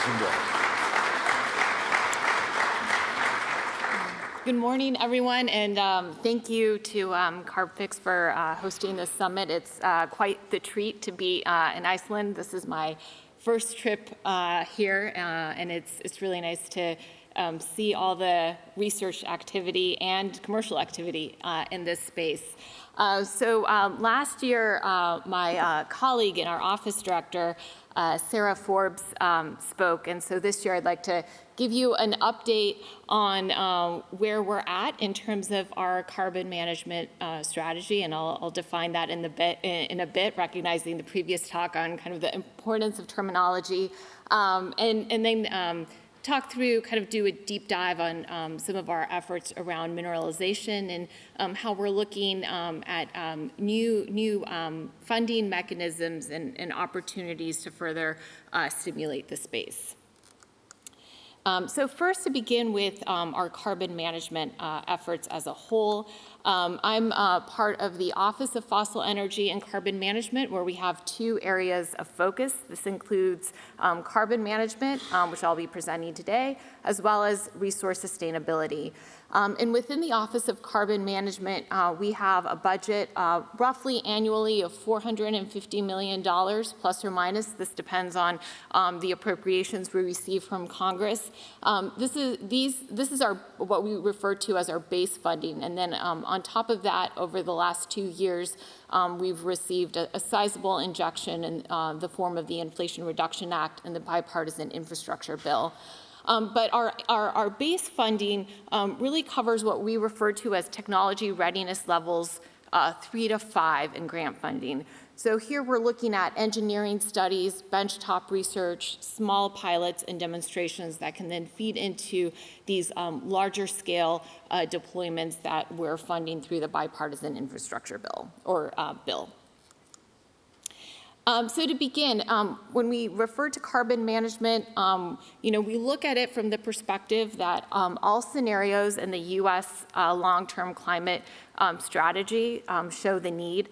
Mineralization Bill. Good morning, everyone, and thank you to CarbFix for hosting this summit. It's quite the treat to be in Iceland. This is my first trip here, and it's really nice to see all the research activity and commercial activity in this space. Last year, my colleague and our office director, Sarah Forbes, spoke, and so this year I'd like to give you an update on where we're at in terms of our carbon management strategy, and I'll define that in a bit, recognizing the previous talk on kind of the importance of terminology, and then talk through, kind of do a deep dive on some of our efforts around mineralization and how we're looking at new funding mechanisms and opportunities to further stimulate the space. So first, to begin with our carbon management efforts as a whole, I'm part of the Office of Fossil Energy and Carbon Management, where we have two areas of focus. This includes carbon management, which I'll be presenting today, as well as resource sustainability. And within the Office of Carbon Management, we have a budget roughly annually of $450 million, plus or minus. This depends on the appropriations we receive from Congress. This is our what we refer to as our base funding, and then on top of that, over the last 2 years, we've received a sizable injection in the form of the Inflation Reduction Act and the Bipartisan Infrastructure Bill. But our base funding really covers what we refer to as technology readiness levels 3 to 5 in grant funding. So here we're looking at engineering studies, benchtop research, small pilots and demonstrations that can then feed into these larger scale deployments that we're funding through the Bipartisan Infrastructure Bill, or bill. So to begin, when we refer to carbon management, we look at it from the perspective that all scenarios in the U.S. Long-term climate strategy show the need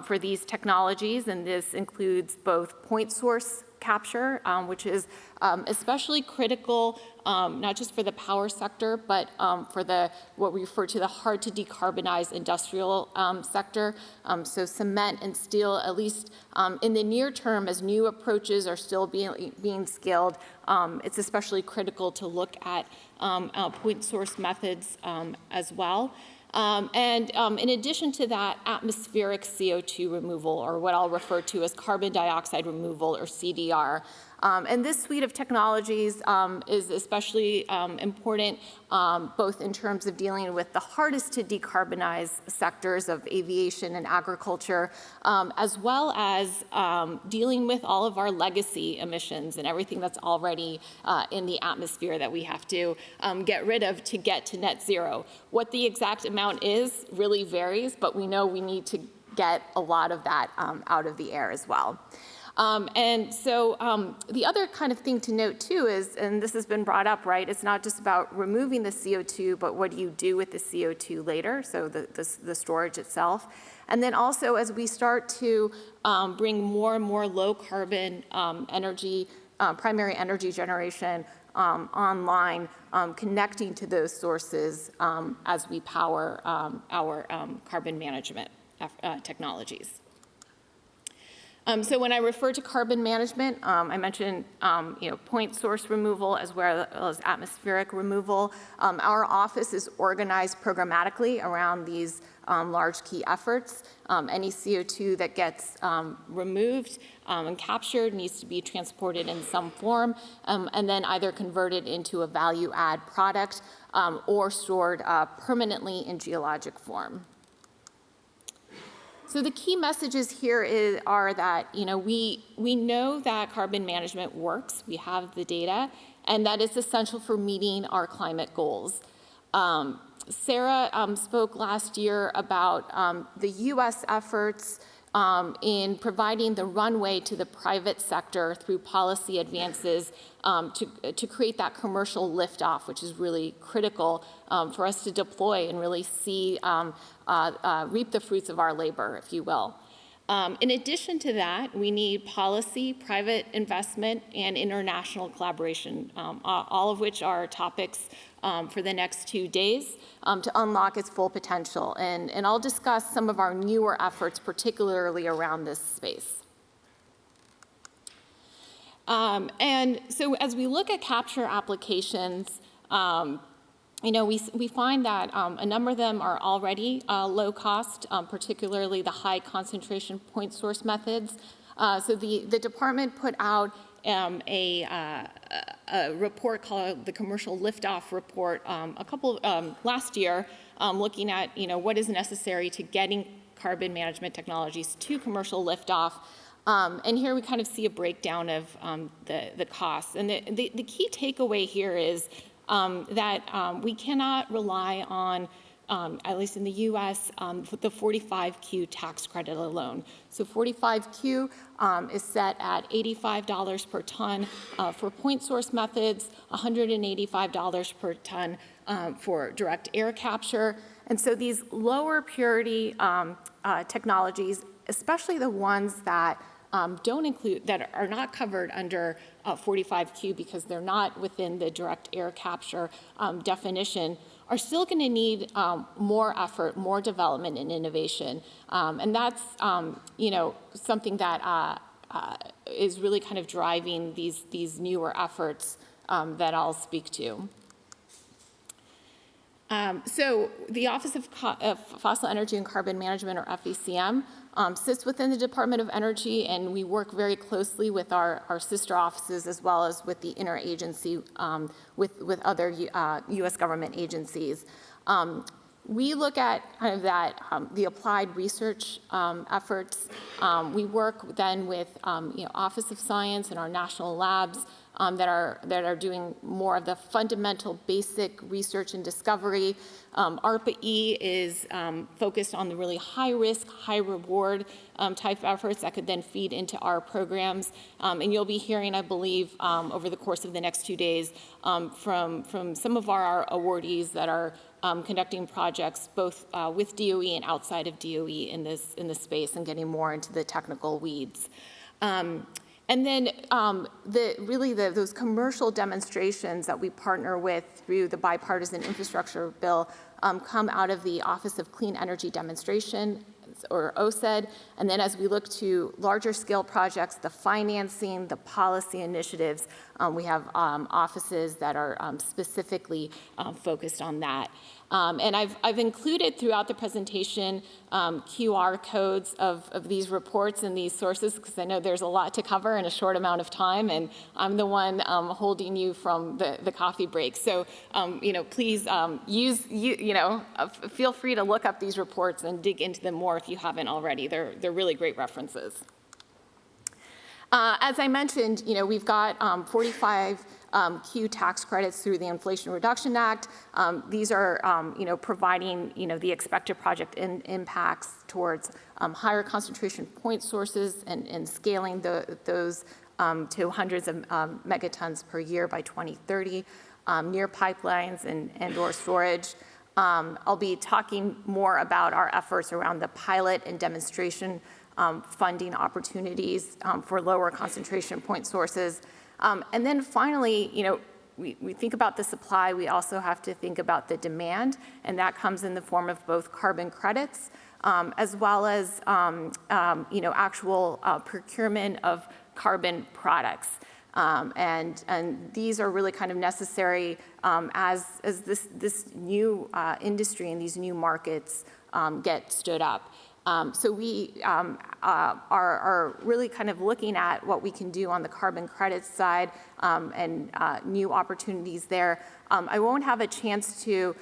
for these technologies, and this includes both point source capture, which is especially critical, not just for the power sector, but for what we refer to the hard to decarbonize industrial sector. So cement and steel, at least in the near term, as new approaches are still being scaled, it's especially critical to look at point source methods as well. In addition to that, atmospheric CO2 removal, or what I'll refer to as carbon dioxide removal, or CDR. And this suite of technologies is especially important both in terms of dealing with the hardest to decarbonize sectors of aviation and agriculture, as well as dealing with all of our legacy emissions and everything that's already in the atmosphere that we have to get rid of to get to net zero. What the exact amount is really varies, but we know we need to get a lot of that out of the air as well. The other kind of thing to note too is, and this has been brought up, right, it's not just about removing the CO2, but what do you do with the CO2 later, so the storage itself. And then also, as we start to bring more and more low carbon energy, primary energy generation online, connecting to those sources as we power our carbon management technologies. So when I refer to carbon management, I mentioned point source removal as well as atmospheric removal. Our office is organized programmatically around these large key efforts. Any CO2 that gets removed and captured needs to be transported in some form and then either converted into a value add product or stored permanently in geologic form. So the key messages here are that we know that carbon management works, we have the data, and that it's essential for meeting our climate goals. Sarah spoke last year about the U.S. efforts in providing the runway to the private sector through policy advances to create that commercial liftoff, which is really critical for us to deploy and really see reap the fruits of our labor, if you will. In addition to that, we need policy, private investment, and international collaboration, all of which are topics for the next 2 days to unlock its full potential. And I'll discuss some of our newer efforts, particularly around this space. And so as we look at capture applications, we find that a number of them are already low cost, particularly the high concentration point source methods. So the department put out a report called the Commercial Liftoff Report last year, looking at what is necessary to getting carbon management technologies to commercial liftoff. And here we kind of see a breakdown of the costs. And the key takeaway here is that we cannot rely on, at least in the US, the 45Q tax credit alone. So 45Q is set at $85 per ton for point source methods, $185 per ton for direct air capture. And so these lower purity technologies, especially the ones that that are not covered under 45Q because they're not within the direct air capture definition, are still going to need more effort, more development and innovation. And that's, something that is really kind of driving these newer efforts that I'll speak to. So the Office of Fossil Energy and Carbon Management, or FECM, sits within the Department of Energy, and we work very closely with our sister offices as well as with the interagency with other U.S. government agencies. We look at kind of the applied research efforts. We work then with Office of Science and our national labs that are doing more of the fundamental basic research and discovery. ARPA-E is focused on the really high risk, high reward type efforts that could then feed into our programs. And you'll be hearing, I believe, over the course of the next 2 days from some of our awardees that are conducting projects both with DOE and outside of DOE in this space and getting more into the technical weeds. And then those commercial demonstrations that we partner with through the bipartisan infrastructure bill come out of the Office of Clean Energy Demonstration, or OSED. And then as we look to larger scale projects, the financing, the policy initiatives, we have offices that are specifically focused on that. And I've included throughout the presentation QR codes of these reports and these sources, because I know there's a lot to cover in a short amount of time, and I'm the one holding you from the coffee break. So, please feel free to look up these reports and dig into them more if you haven't already. They're really great references. As I mentioned, we've got 45Q tax credits through the Inflation Reduction Act. These are, providing, the expected project impacts towards higher concentration point sources and scaling those to hundreds of megatons per year by 2030, near pipelines and or storage. I'll be talking more about our efforts around the pilot and demonstration funding opportunities for lower concentration point sources. And then finally, we think about the supply, we also have to think about the demand, and that comes in the form of both carbon credits as well as actual procurement of carbon products. And these are really kind of necessary as this new industry and these new markets get stood up. So we are really kind of looking at what we can do on the carbon credits side and new opportunities there. I won't have a chance to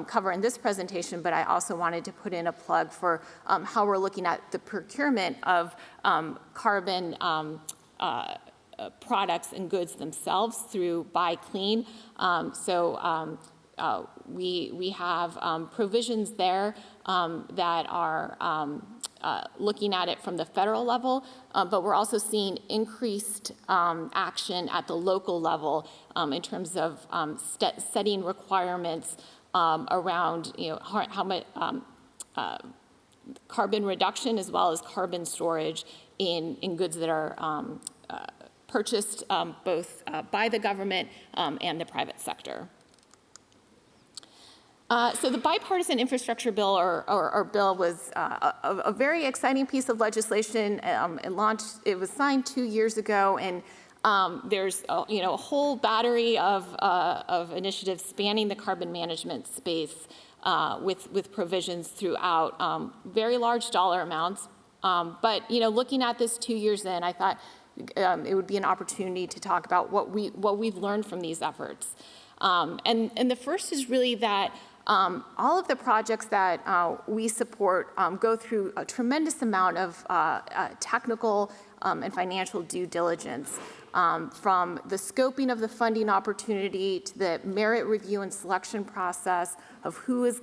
cover in this presentation, but I also wanted to put in a plug for how we're looking at the procurement of carbon products and goods themselves through Buy Clean. We have provisions there that are looking at it from the federal level, but we're also seeing increased action at the local level in terms of setting requirements around how much carbon reduction as well as carbon storage in goods that are purchased both by the government and the private sector. So the bipartisan infrastructure bill, or bill, was a very exciting piece of legislation. It was signed 2 years ago, and there's a whole battery of initiatives spanning the carbon management space with provisions throughout, very large dollar amounts. But looking at this 2 years in, I thought it would be an opportunity to talk about what we've learned from these efforts. And the first is really that all of the projects that we support go through a tremendous amount of technical and financial due diligence, from the scoping of the funding opportunity to the merit review and selection process of who is,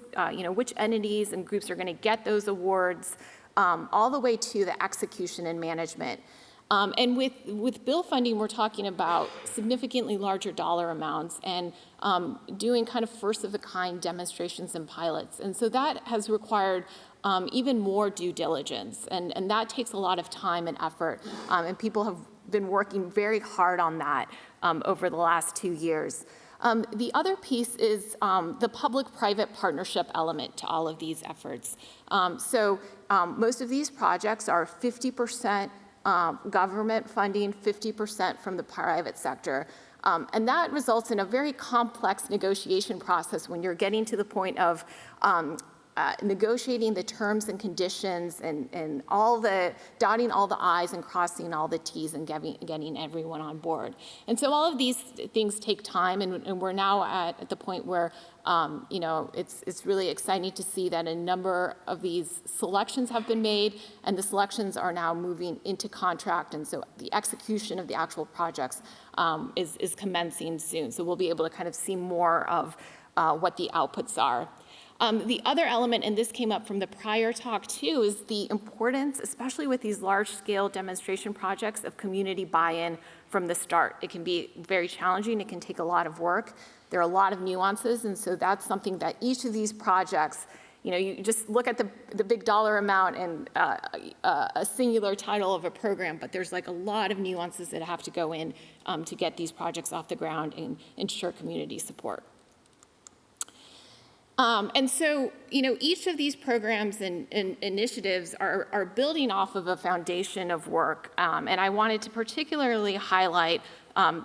which entities and groups are going to get those awards, all the way to the execution and management. And with bill funding, we're talking about significantly larger dollar amounts and doing kind of first-of-a-kind demonstrations and pilots. And so that has required even more due diligence, and that takes a lot of time and effort, and people have been working very hard on that over the last 2 years. The other piece is the public-private partnership element to all of these efforts. So most of these projects are 50% government funding, 50% from the private sector. And that results in a very complex negotiation process when you're getting to the point of negotiating the terms and conditions and dotting all the I's and crossing all the T's and getting everyone on board. And so all of these things take time, and we're now at the point where it's really exciting to see that a number of these selections have been made, and the selections are now moving into contract, and so the execution of the actual projects is commencing soon. So we'll be able to kind of see more of what the outputs are. The other element, and this came up from the prior talk too, is the importance, especially with these large-scale demonstration projects, of community buy-in from the start. It can be very challenging. It can take a lot of work. There are a lot of nuances, and so that's something that each of these projects, you just look at the big dollar amount and a singular title of a program, but there's like a lot of nuances that have to go in to get these projects off the ground and ensure community support. And so, each of these programs and initiatives are building off of a foundation of work. And I wanted to particularly highlight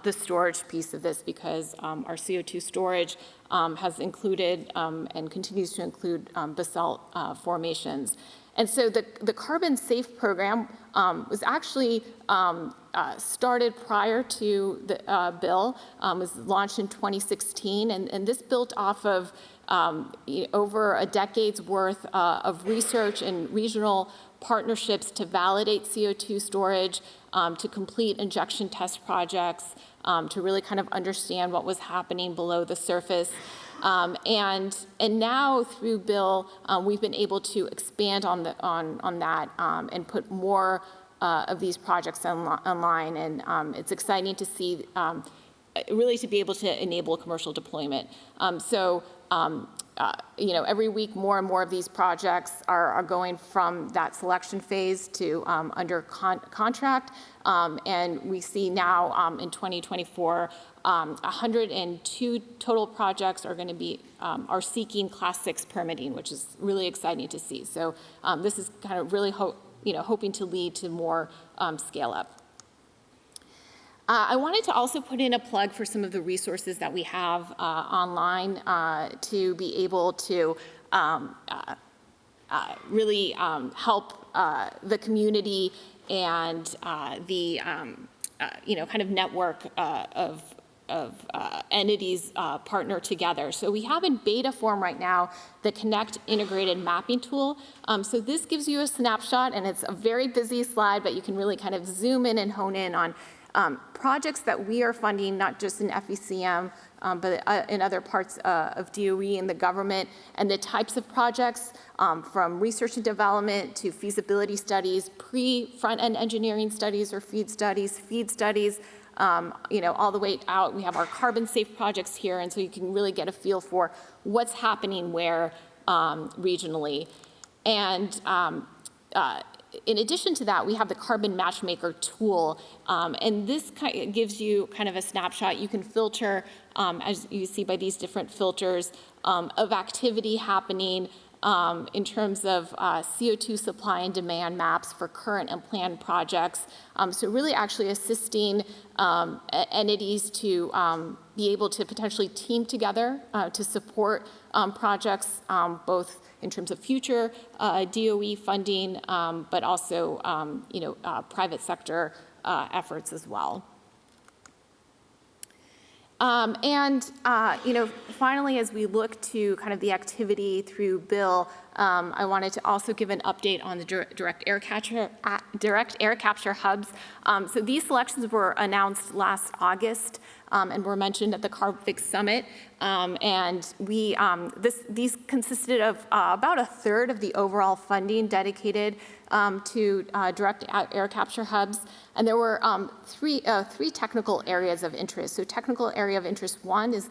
the storage piece of this because our CO2 storage has included and continues to include basalt formations. And so the Carbon Safe program was actually started prior to the bill, was launched in 2016, and this built off of over a decade's worth of research and regional partnerships to validate CO2 storage, to complete injection test projects, to really kind of understand what was happening below the surface. And now through bill, we've been able to expand on that and put more of these projects online, and it's exciting to see really to be able to enable commercial deployment. Every week more and more of these projects are going from that selection phase to under contract, and we see now in 2024 102 total projects are going to be are seeking Class 6 permitting, which is really exciting to see. So this is kind of really hoping to lead to more scale up. I wanted to also put in a plug for some of the resources that we have online to be able to really help the community and the kind of network of entities partner together. So we have in beta form right now the Connect integrated mapping tool. So this gives you a snapshot, and it's a very busy slide, but you can really kind of zoom in and hone in on projects that we are funding, not just in FECM, but in other parts of DOE and the government, and the types of projects from research and development to feasibility studies, front-end engineering studies or feed studies, all the way out. We have our carbon safe projects here, and so you can really get a feel for what's happening where regionally. And in addition to that, we have the Carbon Matchmaker tool, and this gives you kind of a snapshot. You can filter, as you see by these different filters, of activity happening in terms of CO2 supply and demand maps for current and planned projects. So really actually assisting entities to be able to potentially team together to support projects, both in terms of future DOE funding, but also private sector efforts as well. Finally, as we look to kind of the activity through Bill, I wanted to also give an update on the direct air capture hubs. So these selections were announced last August and were mentioned at the CarbFix Summit. These consisted of about a third of the overall funding dedicated to direct air capture hubs. And there were three technical areas of interest. So technical area of interest one is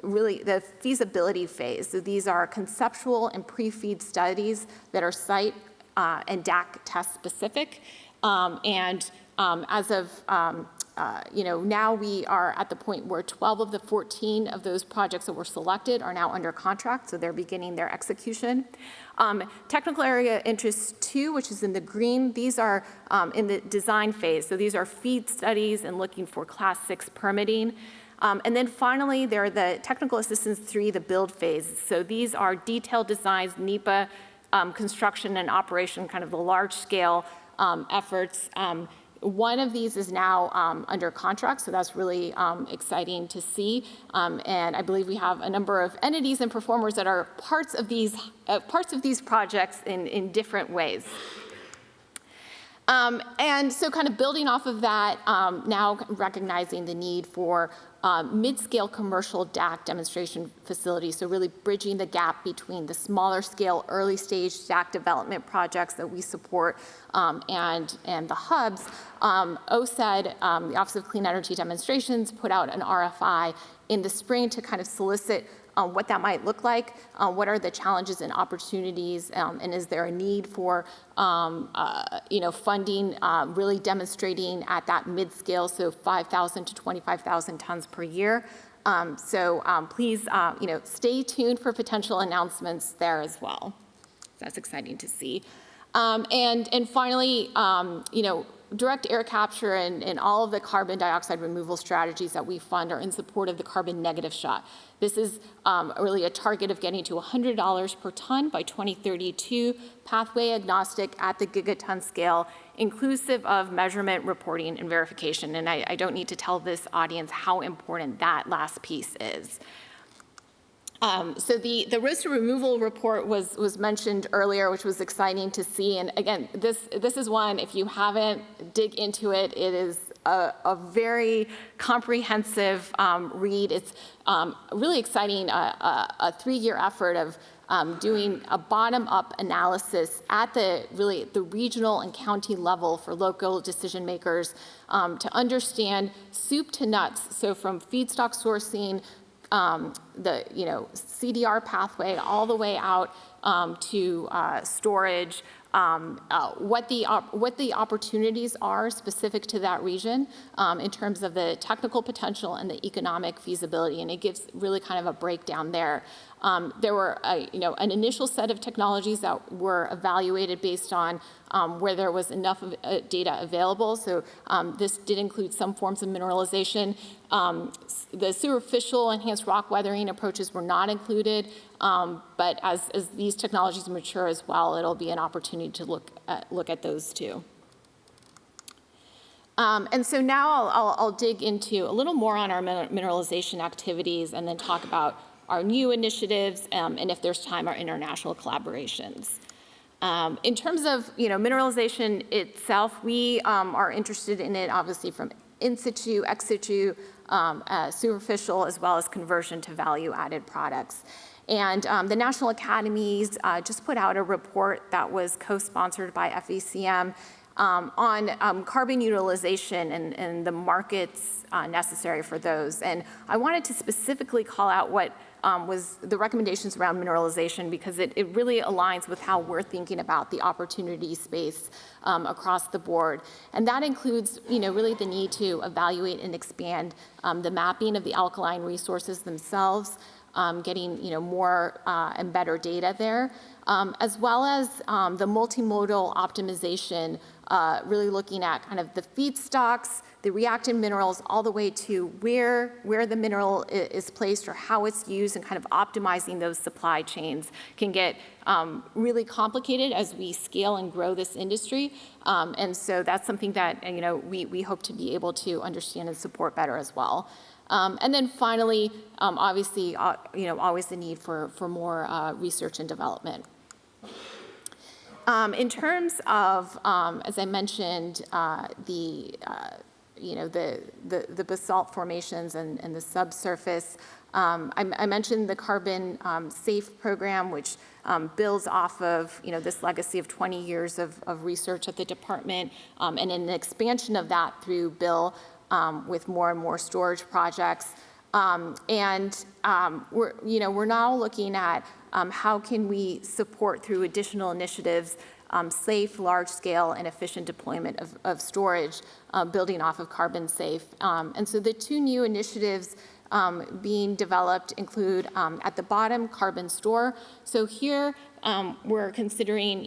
really the feasibility phase. So these are conceptual and pre-feed studies that are site and DAC test specific. As of now we are at the point where 12 of the 14 of those projects that were selected are now under contract, so they're beginning their execution. Technical area interest 2, which is in the green, these are in the design phase. So these are feed studies and looking for Class 6 permitting. And then finally, there are the technical assistance 3, the build phase. So these are detailed designs, NEPA, construction and operation, kind of the large scale efforts. One of these is now under contract, so that's really exciting to see. And I believe we have a number of entities and performers that are parts of these projects in different ways. And so kind of building off of that, now recognizing the need for mid-scale commercial DAC demonstration facilities, so really bridging the gap between the smaller scale early stage DAC development projects that we support and the hubs. OSED, the Office of Clean Energy Demonstrations, put out an RFI in the spring to kind of solicit what that might look like, what are the challenges and opportunities, and is there a need for funding really demonstrating at that mid-scale, so 5,000 to 25,000 tons per year. Please stay tuned for potential announcements there as well. That's exciting to see. And finally, direct air capture and all of the carbon dioxide removal strategies that we fund are in support of the carbon negative shot. This is really a target of getting to $100 per ton by 2032, pathway agnostic at the gigaton scale, inclusive of measurement, reporting, and verification. And I don't need to tell this audience how important that last piece is. So the roaster removal report was mentioned earlier, which was exciting to see. And again, this is one, if you haven't dig into it, it is a very comprehensive read. It's really exciting, a 3-year effort of doing a bottom-up analysis at the regional and county level for local decision makers to understand soup to nuts. So from feedstock sourcing, the CDR pathway all the way out to storage, what the opportunities are specific to that region in terms of the technical potential and the economic feasibility, and it gives really kind of a breakdown there. There were an initial set of technologies that were evaluated based on where there was enough of, data available. So this did include some forms of mineralization. The superficial enhanced rock weathering approaches were not included, but as these technologies mature as well, it'll be an opportunity to look at those too. And so now I'll dig into a little more on our mineralization activities and then talk about our new initiatives, and if there's time, our international collaborations. In terms of mineralization itself, we are interested in it obviously from in situ, ex situ, superficial, as well as conversion to value-added products. And the National Academies just put out a report that was co-sponsored by FECM on carbon utilization and the markets necessary for those. And I wanted to specifically call out what was the recommendations around mineralization, because it really aligns with how we're thinking about the opportunity space across the board. And that includes, really the need to evaluate and expand the mapping of the alkaline resources themselves, getting, more and better data there, as well as the multimodal optimization, really looking at kind of the feedstocks, the reactant minerals, all the way to where the mineral is placed or how it's used, and kind of optimizing those supply chains can get really complicated as we scale and grow this industry. And so that's something that, we hope to be able to understand and support better as well. And then finally, obviously, always the need for more research and development. In terms of, as I mentioned, the basalt formations and the subsurface, I mentioned the Carbon Safe program, which builds off of this legacy of 20 years of research at the department, and an expansion of that through Bill with more and more storage projects. We're now looking at how can we support through additional initiatives safe, large-scale, and efficient deployment of storage, building off of Carbon Safe. And so the two new initiatives being developed include, at the bottom, Carbon Store. So here we're considering,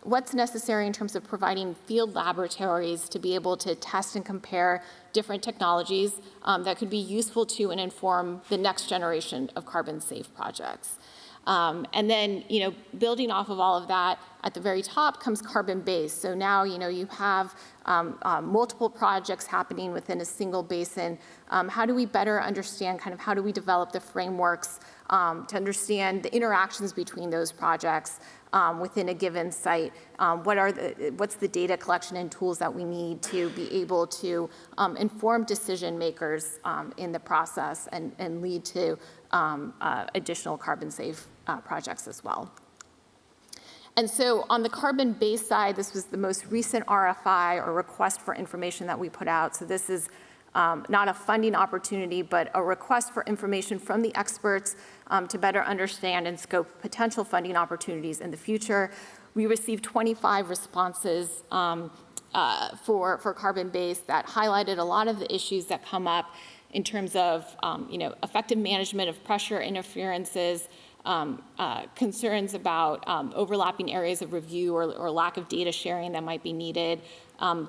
what's necessary in terms of providing field laboratories to be able to test and compare different technologies that could be useful to and inform the next generation of Carbon Safe projects. And then, building off of all of that, at the very top comes Carbon Base. So now, you have multiple projects happening within a single basin. How do we better understand kind of how do we develop the frameworks to understand the interactions between those projects within a given site? What's the data collection and tools that we need to be able to inform decision makers in the process and lead to additional Carbon Safe projects as well. And so on the Carbon Base side, this was the most recent RFI, or request for information, that we put out. So this is not a funding opportunity, but a request for information from the experts to better understand and scope potential funding opportunities in the future. We received 25 responses for Carbon Base that highlighted a lot of the issues that come up in terms of effective management of pressure interferences, concerns about overlapping areas of review or lack of data sharing that might be needed,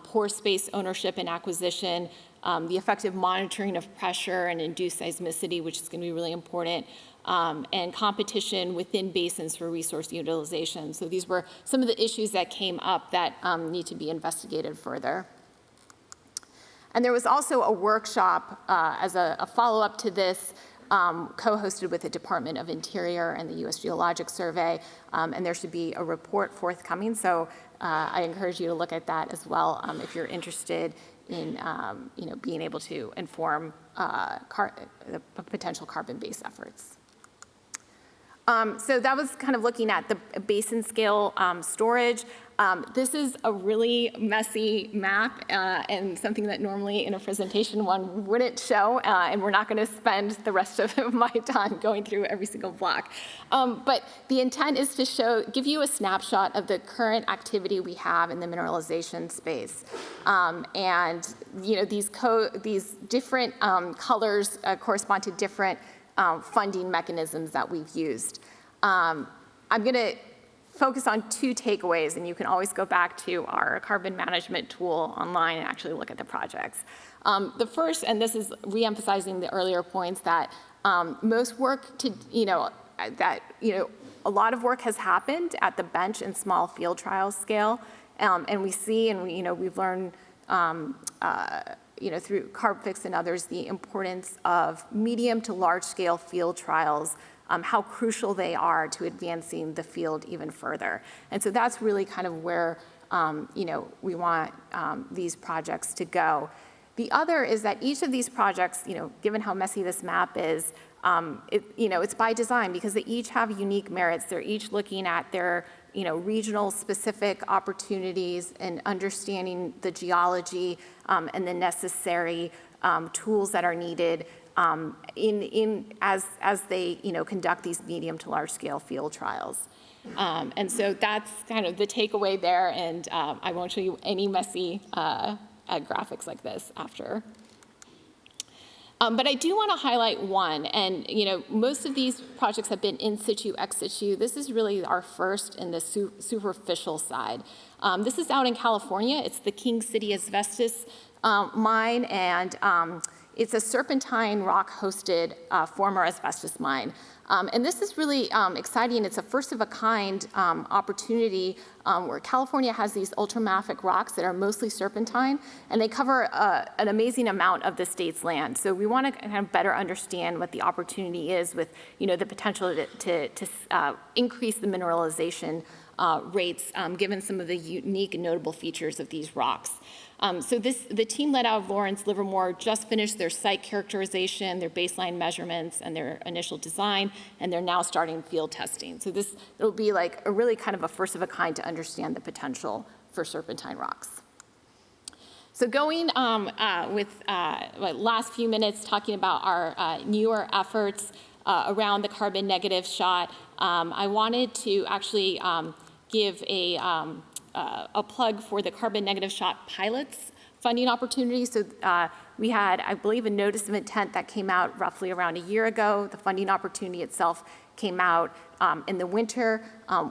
poor space ownership and acquisition, the effective monitoring of pressure and induced seismicity, which is going to be really important, and competition within basins for resource utilization. So these were some of the issues that came up that need to be investigated further. And there was also a workshop as a follow-up to this, co-hosted with the Department of Interior and the U.S. Geologic Survey, and there should be a report forthcoming. So I encourage you to look at that as well if you're interested in being able to inform the potential carbon-based efforts. So that was kind of looking at the basin scale storage. This is a really messy map and something that normally in a presentation one wouldn't show, and we're not going to spend the rest of my time going through every single block. But the intent is to give you a snapshot of the current activity we have in the mineralization space. And these different colors correspond to different funding mechanisms that we've used. I'm going to focus on two takeaways, and you can always go back to our carbon management tool online and actually look at the projects. The first, and this is re-emphasizing the earlier points, that most work a lot of work has happened at the bench and small field trial scale, and we see, and we've learned through CarbFix and others, the importance of medium to large scale field trials, how crucial they are to advancing the field even further. And so that's really kind of where we want these projects to go. The other is that each of these projects, given how messy this map is, it's by design because they each have unique merits. They're each looking at their regional specific opportunities and understanding the geology and the necessary tools that are needed as they conduct these medium to large scale field trials. And so that's kind of the takeaway there, and I won't show you any messy graphics like this after. But I do want to highlight one, and most of these projects have been in situ, ex situ. This is really our first in the superficial side. This is out in California. It's the King City asbestos mine, and it's a serpentine rock-hosted former asbestos mine. And this is really exciting. It's a first-of-a-kind opportunity where California has these ultramafic rocks that are mostly serpentine, and they cover an amazing amount of the state's land. So we want to kind of better understand what the opportunity is with the potential to increase the mineralization rates, given some of the unique and notable features of these rocks. So the team led out of Lawrence Livermore just finished their site characterization, their baseline measurements, and their initial design, and they're now starting field testing. So it'll be like a really kind of a first of a kind to understand the potential for serpentine rocks. So going with last few minutes talking about our newer efforts around the carbon negative shot, I wanted to actually give a plug for the carbon negative shot pilots funding opportunity. So we had, I believe, a notice of intent that came out roughly around a year ago. The funding opportunity itself came out in the winter.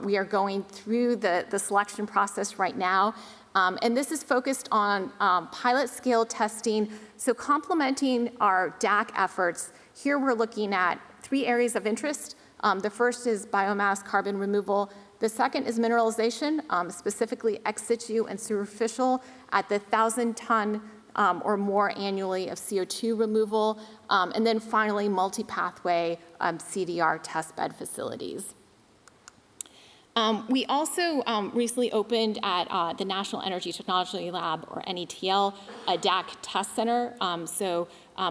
We are going through the selection process right now. And this is focused on pilot scale testing. So complementing our DAC efforts, here we're looking at 3 areas of interest. The first is biomass carbon removal. The second is mineralization, specifically ex situ and superficial at the 1,000-ton or more annually of CO2 removal. And then finally, multi-pathway CDR test bed facilities. We also recently opened at the National Energy Technology Lab, or NETL, a DAC test center.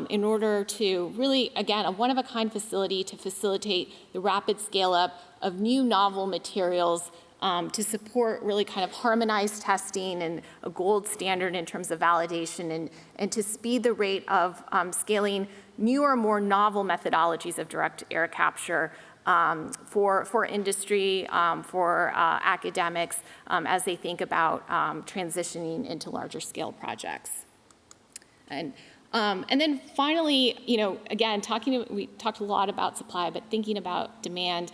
In order to really, again, a one-of-a-kind facility to facilitate the rapid scale-up of new novel materials to support really kind of harmonized testing and a gold standard in terms of validation and to speed the rate of scaling newer, more novel methodologies of direct air capture for industry, for academics, as they think about transitioning into larger scale projects. And then finally, again, we talked a lot about supply, but thinking about demand,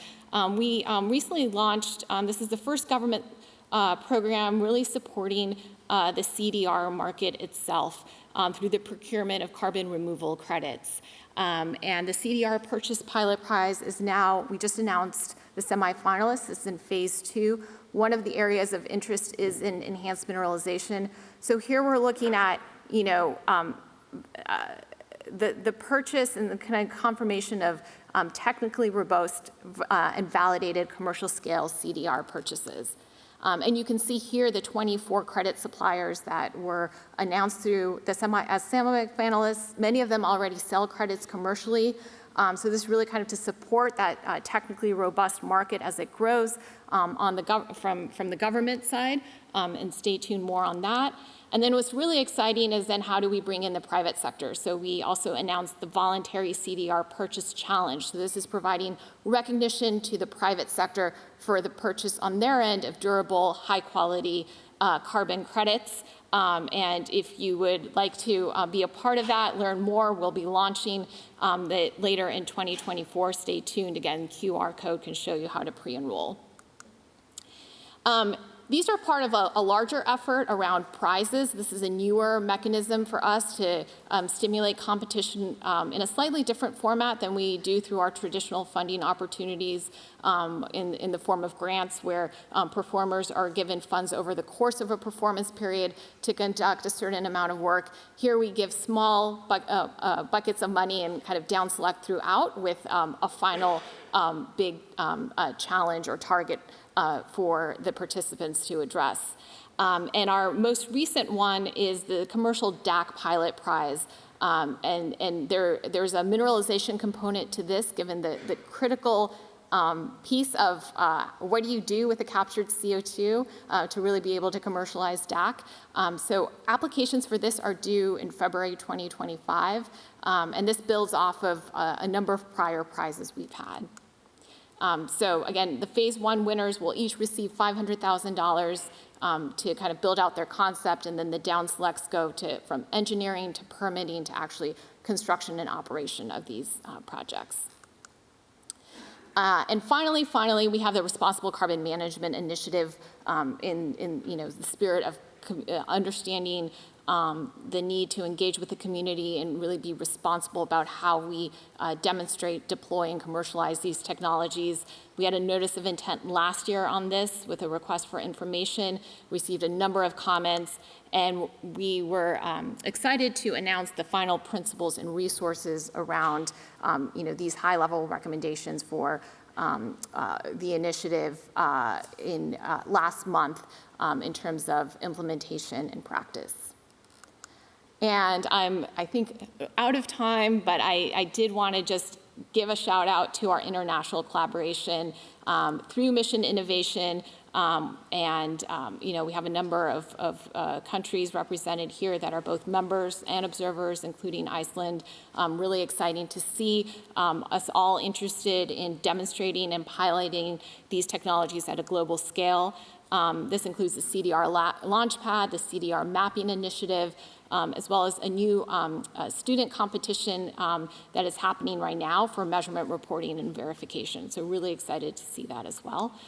we recently launched, this is the first government program really supporting the CDR market itself through the procurement of carbon removal credits. And the CDR purchase pilot prize is now, we just announced the semifinalists. It's in phase 2. One of the areas of interest is in enhanced mineralization. So here we're looking at, the purchase and the kind of confirmation of technically robust and validated commercial scale CDR purchases. And you can see here the 24 credit suppliers that were announced through the semi-finalists. Many of them already sell credits commercially. So this really kind of to support that technically robust market as it grows from the government side, and stay tuned more on that. And then what's really exciting is then how do we bring in the private sector? So we also announced the voluntary CDR purchase challenge. So this is providing recognition to the private sector for the purchase on their end of durable, high quality carbon credits. And if you would like to be a part of that, learn more, we'll be launching later in 2024. Stay tuned. Again, QR code can show you how to pre-enroll. These are part of a larger effort around prizes. This is a newer mechanism for us to stimulate competition in a slightly different format than we do through our traditional funding opportunities in the form of grants, where performers are given funds over the course of a performance period to conduct a certain amount of work. Here we give small buckets of money and kind of down select throughout with a final big challenge or target for the participants to address. And our most recent one is the Commercial DAC Pilot Prize. And there's a mineralization component to this, given the critical piece of what do you do with the captured CO2 to really be able to commercialize DAC. So applications for this are due in February 2025, and this builds off of a number of prior prizes we've had. So again, the phase 1 winners will each receive $500,000 to kind of build out their concept, and then the down selects go from engineering to permitting to actually construction and operation of these projects. And finally, we have the Responsible Carbon Management Initiative in the spirit of understanding the need to engage with the community and really be responsible about how we demonstrate, deploy, and commercialize these technologies. We had a notice of intent last year on this with a request for information, received a number of comments, and we were excited to announce the final principles and resources around these high-level recommendations for the initiative in last month in terms of implementation and practice. And I think, out of time, but I did want to just give a shout out to our international collaboration through Mission Innovation. We have a number of countries represented here that are both members and observers, including Iceland. Really exciting to see us all interested in demonstrating and piloting these technologies at a global scale. This includes the CDR Launchpad, the CDR Mapping Initiative, as well as a new student competition that is happening right now for measurement, reporting, and verification. So really excited to see that as well.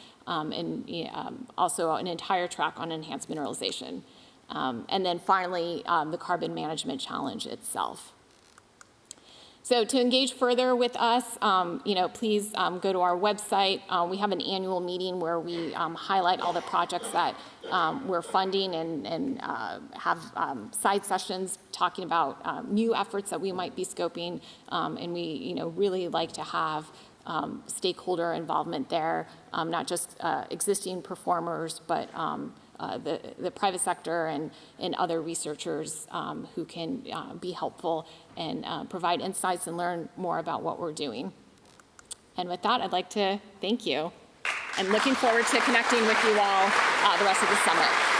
Also an entire track on enhanced mineralization. And then finally, the Carbon Management Challenge itself. So to engage further with us, please go to our website. We have an annual meeting where we highlight all the projects that we're funding and have side sessions talking about new efforts that we might be scoping. And we really like to have stakeholder involvement there, not just existing performers, but the private sector and other researchers who can be helpful and provide insights and learn more about what we're doing. And with that, I'd like to thank you, and looking forward to connecting with you all the rest of the summit.